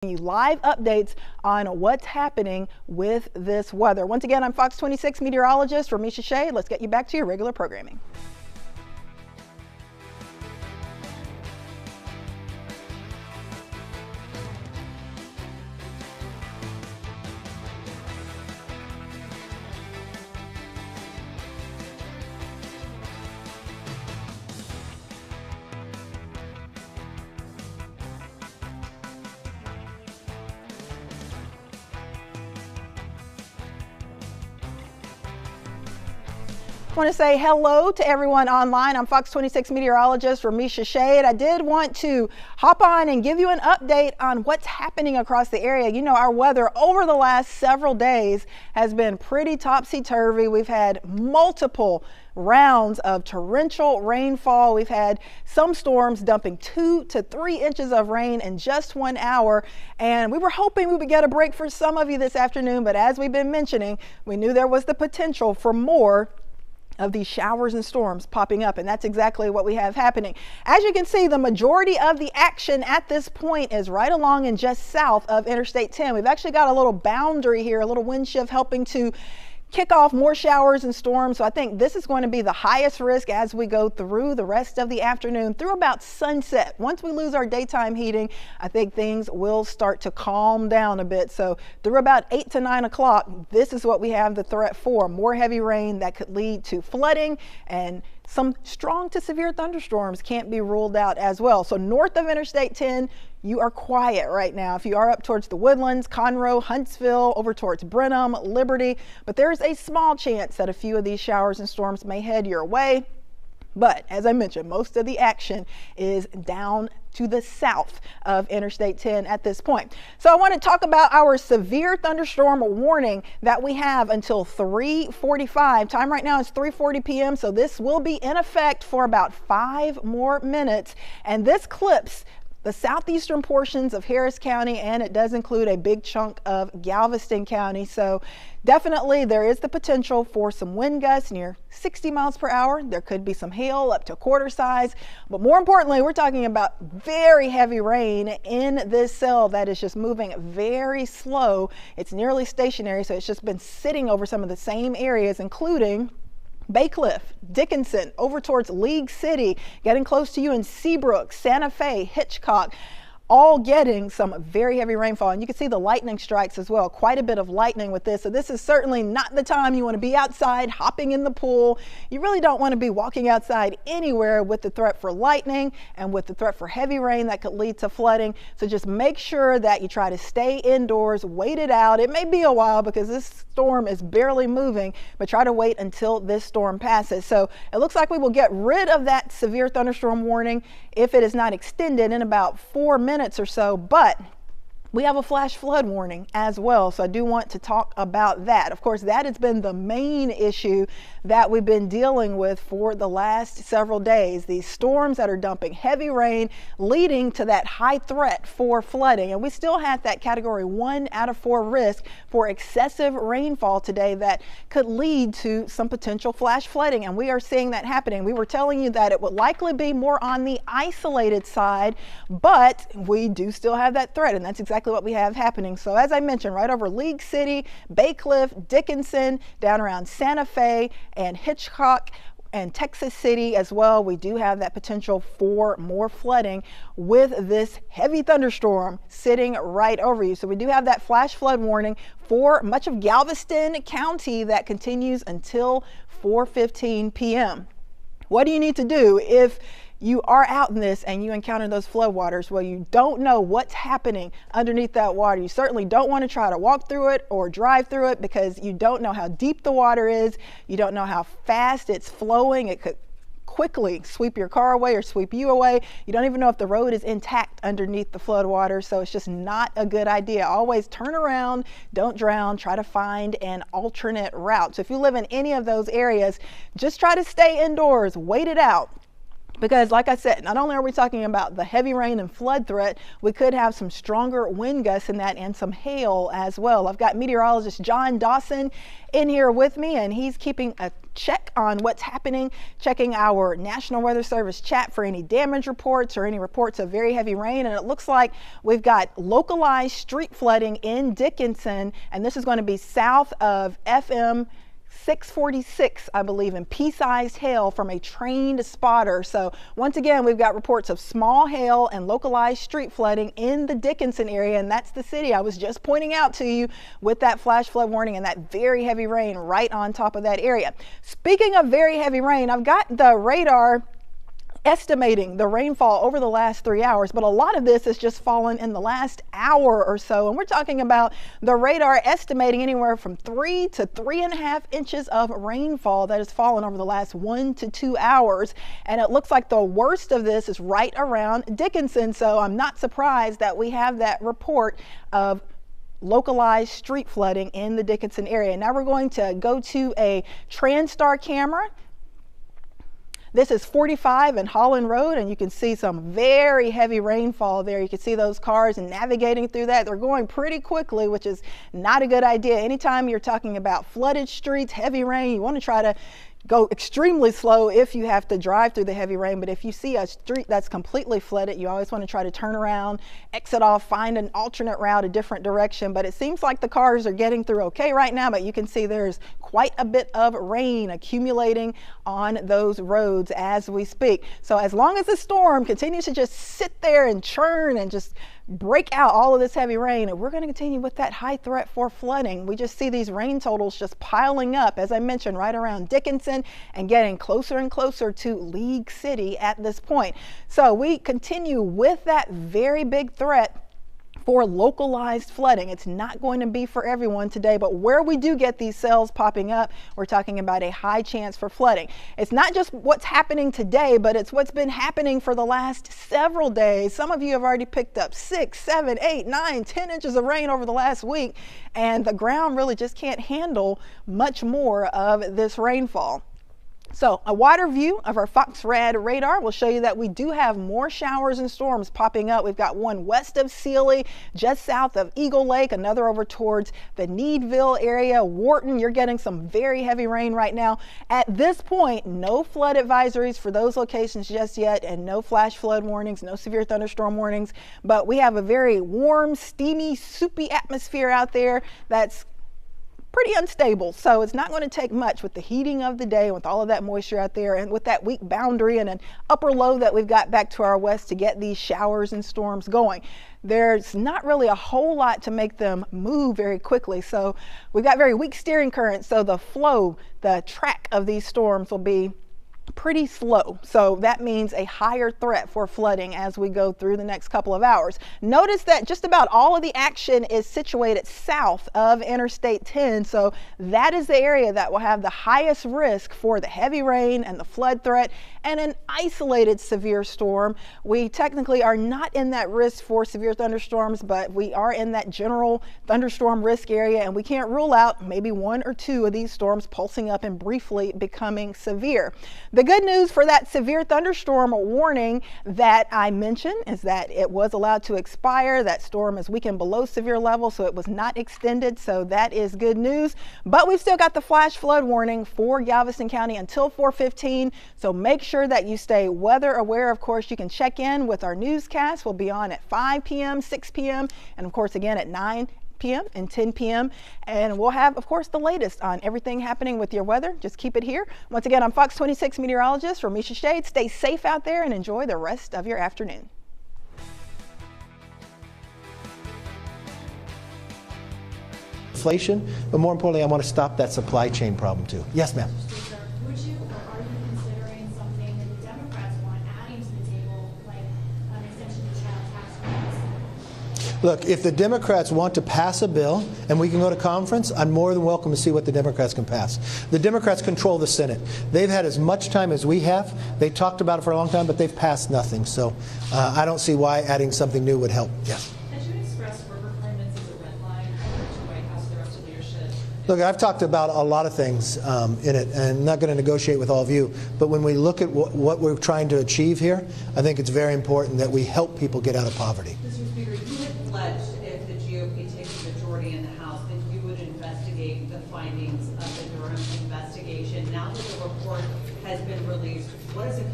You live updates on what's happening with this weather. Once again, I'm Fox 26 meteorologist Ramisha Shade. Let's get you back to your regular programming. I want to say hello to everyone online. I'm Fox 26 meteorologist Ramisha Shade. I did want to hop on and give you an update on what's happening across the area. You know, our weather over the last several days has been pretty topsy-turvy. We've had multiple rounds of torrential rainfall. We've had some storms dumping 2 to 3 inches of rain in just 1 hour. And we were hoping we would get a break for some of you this afternoon. But as we've been mentioning, we knew there was the potential for more of these showers and storms popping up, and that's exactly what we have happening. As you can see, the majority of the action at this point is right along and just south of Interstate 10. We've actually got a little boundary here, a little wind shift helping to kick off more showers and storms. So I think this is going to be the highest risk as we go through the rest of the afternoon through about sunset. Once we lose our daytime heating, I think things will start to calm down a bit. So through about 8 to 9 o'clock, this is what we have the threat for. More heavy rain that could lead to flooding, and some strong to severe thunderstorms can't be ruled out as well. So north of Interstate 10, you are quiet right now. If you are up towards the Woodlands, Conroe, Huntsville, over towards Brenham, Liberty, but there's a small chance that a few of these showers and storms may head your way. But as I mentioned, most of the action is down to the south of Interstate 10 at this point. So I want to talk about our severe thunderstorm warning that we have until 3:45. Time right now is 3:40 p.m. So this will be in effect for about 5 more minutes. And this clips the southeastern portions of Harris County, and it does include a big chunk of Galveston County. So definitely there is the potential for some wind gusts near 60 miles per hour. There could be some hail up to quarter size, but more importantly, we're talking about very heavy rain in this cell that is just moving very slow. It's nearly stationary, so it's just been sitting over some of the same areas, including Bay Cliff, Dickinson, over towards League City, getting close to you in Seabrook, Santa Fe, Hitchcock, all getting some very heavy rainfall. And you can see the lightning strikes as well, quite a bit of lightning with this. So this is certainly not the time you want to be outside hopping in the pool. You really don't want to be walking outside anywhere with the threat for lightning and with the threat for heavy rain that could lead to flooding. So just make sure that you try to stay indoors, wait it out. It may be a while because this storm is barely moving, but try to wait until this storm passes. So it looks like we will get rid of that severe thunderstorm warning if it is not extended in about 4 minutes or so, but we have a flash flood warning as well. So I do want to talk about that. Of course, that has been the main issue that we've been dealing with for the last several days. These storms that are dumping heavy rain, leading to that high threat for flooding. And we still have that category 1 out of 4 risk for excessive rainfall today that could lead to some potential flash flooding. And we are seeing that happening. We were telling you that it would likely be more on the isolated side, but we do still have that threat. And that's exactly what we have happening. So as I mentioned, right over League City, Bay Cliff, Dickinson, down around Santa Fe and Hitchcock and Texas City as well, we do have that potential for more flooding with this heavy thunderstorm sitting right over you. So we do have that flash flood warning for much of Galveston County that continues until 4:15 p.m. What do you need to do if you are out in this and you encounter those flood waters? Well, you don't know what's happening underneath that water. You certainly don't want to try to walk through it or drive through it because you don't know how deep the water is. You don't know how fast it's flowing. It could quickly sweep your car away or sweep you away. You don't even know if the road is intact underneath the flood water. So it's just not a good idea. Always turn around, don't drown, try to find an alternate route. So if you live in any of those areas, just try to stay indoors, wait it out. Because like I said, not only are we talking about the heavy rain and flood threat, we could have some stronger wind gusts in that and some hail as well. I've got meteorologist John Dawson in here with me, and he's keeping a check on what's happening, checking our National Weather Service chat for any damage reports or any reports of very heavy rain. And it looks like we've got localized street flooding in Dickinson, and this is going to be south of FM 646, I believe, in pea-sized hail from a trained spotter. So once again, we've got reports of small hail and localized street flooding in the Dickinson area, and that's the city I was just pointing out to you with that flash flood warning and that very heavy rain right on top of that area. Speaking of very heavy rain, I've got the radar estimating the rainfall over the last 3 hours, but a lot of this has just fallen in the last hour or so, and we're talking about the radar estimating anywhere from 3 to 3.5 inches of rainfall that has fallen over the last 1 to 2 hours, and it looks like the worst of this is right around Dickinson. So I'm not surprised that we have that report of localized street flooding in the Dickinson area. Now we're going to go to a TransStar camera. This is 45 and Holland Road, and you can see some very heavy rainfall there. You can see those cars and navigating through that. They're going pretty quickly, which is not a good idea. Anytime you're talking about flooded streets, heavy rain, you want to try to go extremely slow if you have to drive through the heavy rain. But if you see a street that's completely flooded, you always want to try to turn around, exit off, find an alternate route, a different direction. But it seems like the cars are getting through okay right now, but you can see there's quite a bit of rain accumulating on those roads as we speak. So as long as the storm continues to just sit there and churn and just break out all of this heavy rain, and we're going to continue with that high threat for flooding. We just see these rain totals just piling up, as I mentioned, right around Dickinson and getting closer and closer to League City at this point. So we continue with that very big threat for localized flooding. It's not going to be for everyone today, but where we do get these cells popping up, we're talking about a high chance for flooding. It's not just what's happening today, but it's what's been happening for the last several days. Some of you have already picked up 6, 7, 8, 9, 10 inches of rain over the last week, and the ground really just can't handle much more of this rainfall. So a wider view of our Fox Rad radar will show you that we do have more showers and storms popping up. We've got one west of Sealy, just south of Eagle Lake, another over towards the Needville area. Wharton, you're getting some very heavy rain right now. At this point, no flood advisories for those locations just yet, and no flash flood warnings, no severe thunderstorm warnings. But we have a very warm, steamy, soupy atmosphere out there that's pretty unstable, so it's not going to take much with the heating of the day and with all of that moisture out there and with that weak boundary and an upper low that we've got back to our west to get these showers and storms going. There's not really a whole lot to make them move very quickly, so we've got very weak steering currents, so the flow, the track of these storms will be pretty slow. So that means a higher threat for flooding as we go through the next couple of hours. Notice that just about all of the action is situated south of Interstate 10. So that is the area that will have the highest risk for the heavy rain and the flood threat and an isolated severe storm. We technically are not in that risk for severe thunderstorms, but we are in that general thunderstorm risk area, and we can't rule out maybe 1 or 2 of these storms pulsing up and briefly becoming severe. The good news for that severe thunderstorm warning that I mentioned is that it was allowed to expire. That storm is weakened below severe level, so it was not extended. So that is good news. But we've still got the flash flood warning for Galveston County until 4:15. So make sure that you stay weather aware. Of course, you can check in with our newscast. We'll be on at 5 p.m., 6 p.m., and of course again at 9 p.m. and 10 p.m. And we'll have, of course, the latest on everything happening with your weather. Just keep it here. Once again, I'm Fox 26 meteorologist Ramisha Shade. Stay safe out there and enjoy the rest of your afternoon. Inflation, but more importantly, I want to stop that supply chain problem too. Yes, ma'am. Would you or are you considering something that the Democrats want adding to the table, like an extension to child tax credits? Look, if the Democrats want to pass a bill and we can go to conference, I'm more than welcome to see what the Democrats can pass. The Democrats control the Senate. They've had as much time as we have. They talked about it for a long time, but they've passed nothing. So I don't see why adding something new would help. Yes. Look, I've talked about a lot of things in it, and I'm not going to negotiate with all of you, but when we look at what we're trying to achieve here, I think it's very important that we help people get out of poverty. Does your